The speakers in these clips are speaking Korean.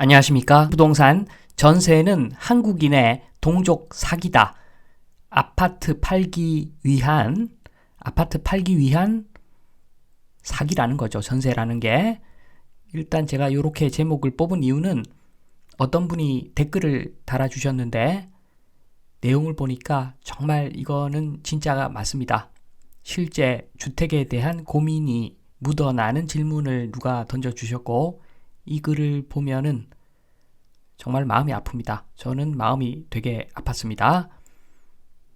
안녕하십니까. 부동산 전세는 한국인의 동족 사기다. 아파트 팔기 위한 사기라는 거죠. 전세라는 게. 일단 제가 이렇게 제목을 뽑은 이유는 어떤 분이 댓글을 달아주셨는데 내용을 보니까 정말 이거는 진짜가 맞습니다. 실제 주택에 대한 고민이 묻어나는 질문을 누가 던져주셨고 이 글을 보면은 정말 마음이 아픕니다. 저는 마음이 되게 아팠습니다.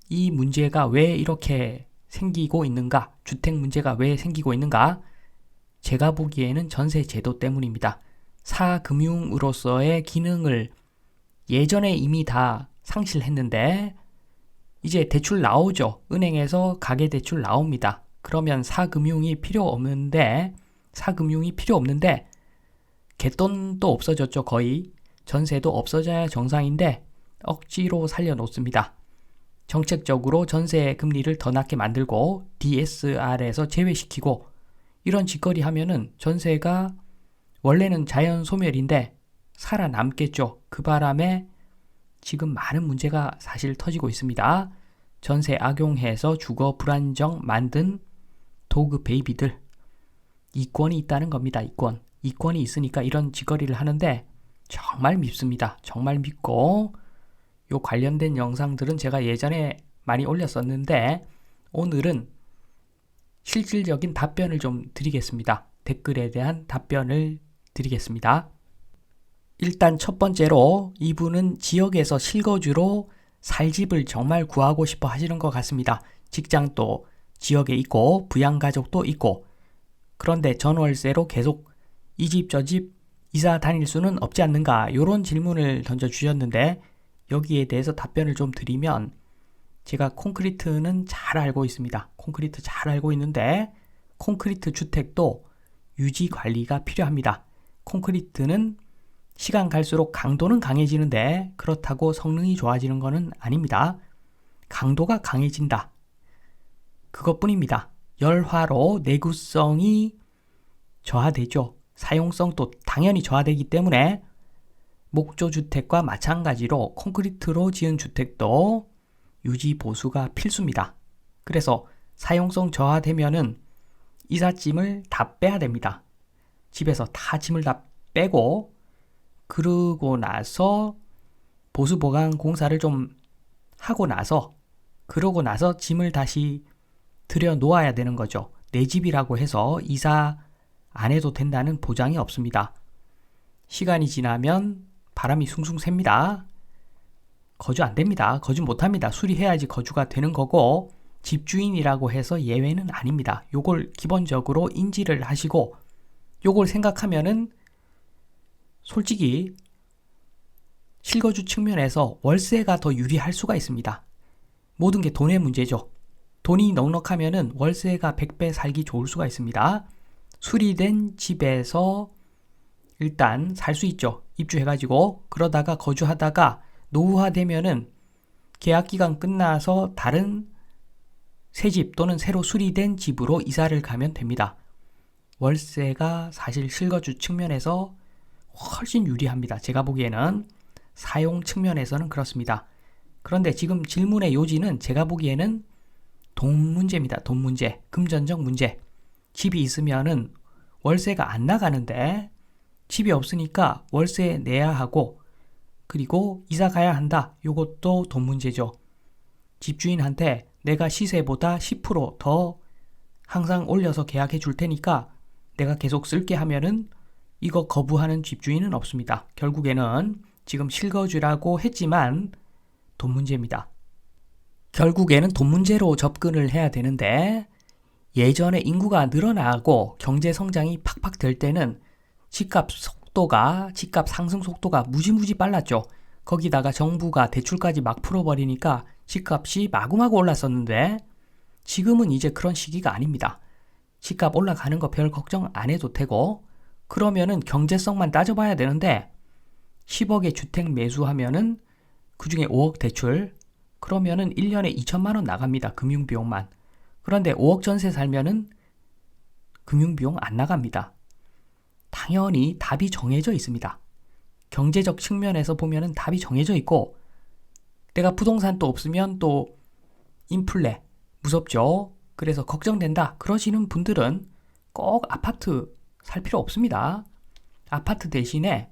이 문제가 왜 이렇게 생기고 있는가? 주택 문제가 왜 생기고 있는가? 제가 보기에는 전세 제도 때문입니다. 사금융으로서의 기능을 예전에 이미 다 상실했는데 이제 대출 나오죠. 은행에서 가계대출 나옵니다. 그러면 사금융이 필요 없는데 갯돈도 없어졌죠. 거의. 전세도 없어져야 정상인데 억지로 살려놓습니다. 정책적으로 전세 금리를 더 낮게 만들고 DSR에서 제외시키고 이런 짓거리 하면은 전세가 원래는 자연 소멸인데 살아남겠죠. 그 바람에 지금 많은 문제가 사실 터지고 있습니다. 전세 악용해서 주거 불안정 만든 도그 베이비들. 이권이 있다는 겁니다. 이권이 있으니까 이런 짓거리를 하는데 정말 밉습니다. 정말 밉고 요 관련된 영상들은 제가 예전에 많이 올렸었는데 오늘은 실질적인 답변을 좀 드리겠습니다. 댓글에 대한 답변을 드리겠습니다. 일단 첫 번째로 이분은 지역에서 실거주로 살 집을 정말 구하고 싶어 하시는 것 같습니다. 직장도 지역에 있고 부양가족도 있고 그런데 전월세로 계속 이 집 저 집 이사 다닐 수는 없지 않는가 이런 질문을 던져주셨는데 여기에 대해서 답변을 좀 드리면 제가 콘크리트는 잘 알고 있습니다. 콘크리트 잘 알고 있는데 콘크리트 주택도 유지 관리가 필요합니다. 콘크리트는 시간 갈수록 강도는 강해지는데 그렇다고 성능이 좋아지는 것은 아닙니다. 강도가 강해진다. 그것뿐입니다. 열화로 내구성이 저하되죠. 사용성도 당연히 저하되기 때문에 목조주택과 마찬가지로 콘크리트로 지은 주택도 유지 보수가 필수입니다. 그래서 사용성 저하되면은 이삿짐을 다 빼야 됩니다. 집에서 다 짐을 다 빼고 그러고 나서 보수 보강 공사를 좀 하고 나서 그러고 나서 짐을 다시 들여 놓아야 되는 거죠. 내 집이라고 해서 이사 안 해도 된다는 보장이 없습니다. 시간이 지나면 바람이 숭숭 셉니다. 거주 안 됩니다. 거주 못 합니다. 수리해야지 거주가 되는 거고 집주인이라고 해서 예외는 아닙니다. 요걸 기본적으로 인지를 하시고 요걸 생각하면은 솔직히 실거주 측면에서 월세가 더 유리할 수가 있습니다. 모든 게 돈의 문제죠. 돈이 넉넉하면은 월세가 100배 살기 좋을 수가 있습니다. 수리된 집에서 일단 살 수 있죠. 입주해가지고 그러다가 거주하다가 노후화되면은 계약기간 끝나서 다른 새 집 또는 새로 수리된 집으로 이사를 가면 됩니다. 월세가 사실 실거주 측면에서 훨씬 유리합니다. 제가 보기에는 사용 측면에서는 그렇습니다. 그런데 지금 질문의 요지는 제가 보기에는 돈 문제입니다. 돈 문제, 금전적 문제. 집이 있으면은 월세가 안 나가는데 집이 없으니까 월세 내야 하고 그리고 이사 가야 한다. 요것도 돈 문제죠. 집주인한테 내가 시세보다 10% 더 항상 올려서 계약해 줄 테니까 내가 계속 쓸게 하면은 이거 거부하는 집주인은 없습니다. 결국에는 지금 실거주라고 했지만 돈 문제입니다. 결국에는 돈 문제로 접근을 해야 되는데 예전에 인구가 늘어나고 경제 성장이 팍팍 될 때는 집값 상승 속도가 무지무지 빨랐죠. 거기다가 정부가 대출까지 막 풀어버리니까 집값이 마구마구 올랐었는데 지금은 이제 그런 시기가 아닙니다. 집값 올라가는 거 별 걱정 안 해도 되고 그러면은 경제성만 따져봐야 되는데 10억의 주택 매수하면은 그중에 5억 대출 그러면은 1년에 2천만 원 나갑니다. 금융비용만. 그런데 5억 전세 살면은 금융비용 안 나갑니다. 당연히 답이 정해져 있습니다. 경제적 측면에서 보면은 답이 정해져 있고, 내가 부동산도 없으면 또 인플레 무섭죠. 그래서 걱정된다 그러시는 분들은 꼭 아파트 살 필요 없습니다. 아파트 대신에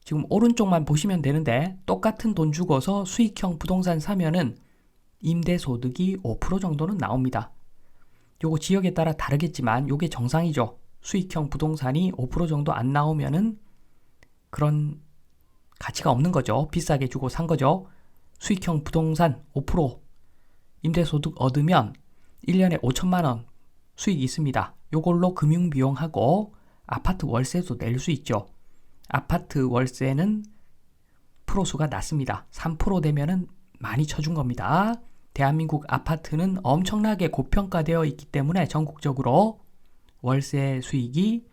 지금 오른쪽만 보시면 되는데, 똑같은 돈 주고서 수익형 부동산 사면은 임대소득이 5% 정도는 나옵니다. 요거 지역에 따라 다르겠지만 요게 정상이죠. 수익형 부동산이 5% 정도 안 나오면은 그런 가치가 없는 거죠. 비싸게 주고 산 거죠. 수익형 부동산 5% 임대소득 얻으면 1년에 5천만 원 수익이 있습니다. 요걸로 금융비용하고 아파트 월세도 낼 수 있죠. 아파트 월세는 프로수가 낮습니다. 3% 되면은 많이 쳐준 겁니다. 대한민국 아파트는 엄청나게 고평가되어 있기 때문에 전국적으로 월세 수익이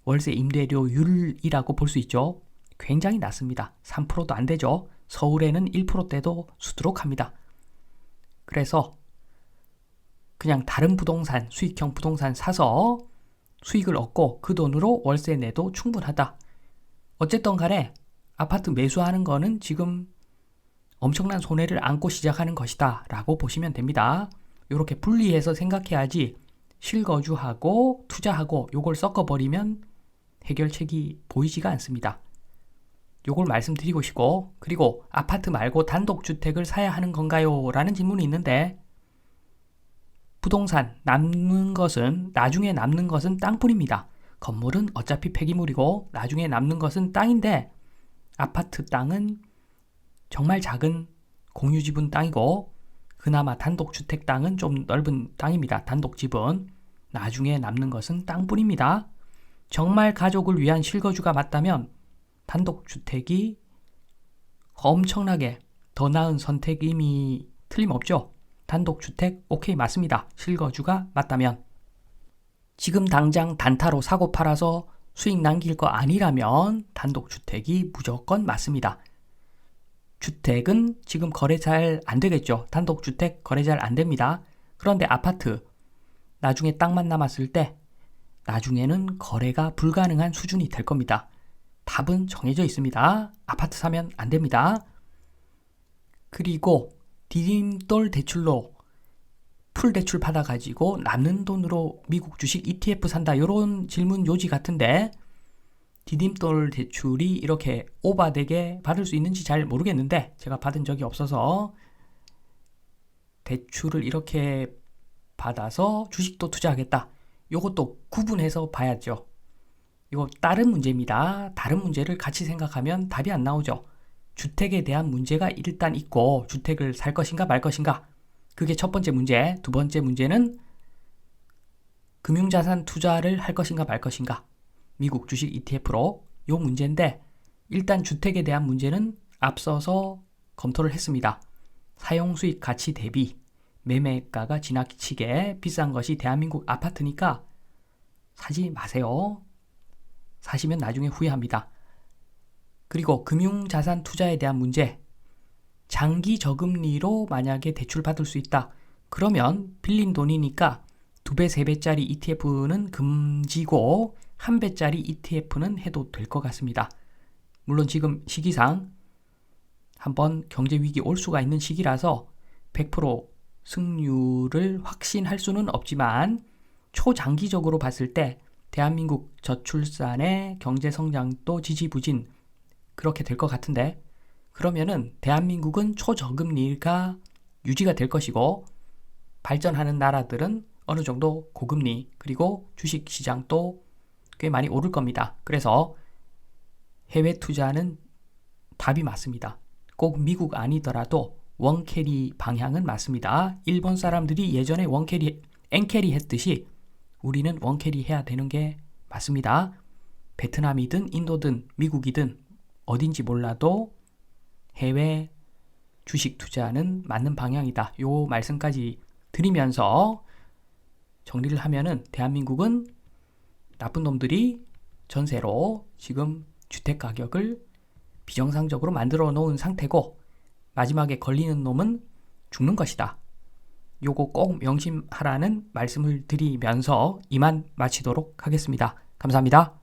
월세 임대료율이라고 볼 수 있죠. 굉장히 낮습니다. 3%도 안 되죠. 서울에는 1%대도 수두룩합니다. 그래서 그냥 다른 부동산, 수익형 부동산 사서 수익을 얻고 그 돈으로 월세 내도 충분하다. 어쨌든 간에 아파트 매수하는 거는 지금 엄청난 손해를 안고 시작하는 것이다 라고 보시면 됩니다. 이렇게 분리해서 생각해야지 실거주하고 투자하고 요걸 섞어버리면 해결책이 보이지가 않습니다. 요걸 말씀드리고 싶고, 그리고 아파트 말고 단독주택을 사야 하는 건가요? 라는 질문이 있는데, 부동산 나중에 남는 것은 땅뿐입니다. 건물은 어차피 폐기물이고 나중에 남는 것은 땅인데, 아파트 땅은 정말 작은 공유지분 땅이고 그나마 단독주택 땅은 좀 넓은 땅입니다. 단독집은 나중에 남는 것은 땅뿐입니다. 정말 가족을 위한 실거주가 맞다면 단독주택이 엄청나게 더 나은 선택임이 틀림없죠. 단독주택 오케이 맞습니다. 실거주가 맞다면. 지금 당장 단타로 사고 팔아서 수익 남길 거 아니라면 단독주택이 무조건 맞습니다. 주택은 지금 거래 잘 안 되겠죠. 단독주택 거래 잘 안 됩니다. 그런데 아파트 나중에 땅만 남았을 때 나중에는 거래가 불가능한 수준이 될 겁니다. 답은 정해져 있습니다. 아파트 사면 안 됩니다. 그리고 디딤돌 대출로 풀 대출 받아가지고 남는 돈으로 미국 주식 ETF 산다, 이런 질문 요지 같은데, 디딤돌 대출이 이렇게 오바되게 받을 수 있는지 잘 모르겠는데, 제가 받은 적이 없어서 대출을 이렇게 받아서 주식도 투자하겠다, 요것도 구분해서 봐야죠. 이거 다른 문제입니다. 다른 문제를 같이 생각하면 답이 안 나오죠. 주택에 대한 문제가 일단 있고, 주택을 살 것인가 말 것인가, 그게 첫 번째 문제. 두 번째 문제는 금융자산 투자를 할 것인가 말 것인가, 미국 주식 ETF로, 요 문제인데, 일단 주택에 대한 문제는 앞서서 검토를 했습니다. 사용수익 가치 대비 매매가가 지나치게 비싼 것이 대한민국 아파트니까 사지 마세요. 사시면 나중에 후회합니다. 그리고 금융자산 투자에 대한 문제, 장기 저금리로 만약에 대출 받을 수 있다. 그러면 빌린 돈이니까 2배, 3배짜리 ETF는 금지고 1배짜리 ETF는 해도 될 것 같습니다. 물론 지금 시기상 한번 경제위기 올 수가 있는 시기라서 100% 승률을 확신할 수는 없지만, 초장기적으로 봤을 때 대한민국 저출산의 경제성장도 지지부진 그렇게 될 것 같은데, 그러면은 대한민국은 초저금리가 유지가 될 것이고, 발전하는 나라들은 어느 정도 고금리, 그리고 주식시장도 꽤 많이 오를 겁니다. 그래서 해외 투자는 답이 맞습니다. 꼭 미국 아니더라도 원캐리 방향은 맞습니다. 일본 사람들이 예전에 원캐리, 엔캐리 했듯이 우리는 원캐리 해야 되는 게 맞습니다. 베트남이든 인도든 미국이든 어딘지 몰라도 해외 주식 투자는 맞는 방향이다. 요 말씀까지 드리면서 정리를 하면은, 대한민국은 나쁜 놈들이 전세로 지금 주택 가격을 비정상적으로 만들어 놓은 상태고, 마지막에 걸리는 놈은 죽는 것이다. 요거 꼭 명심하라는 말씀을 드리면서 이만 마치도록 하겠습니다. 감사합니다.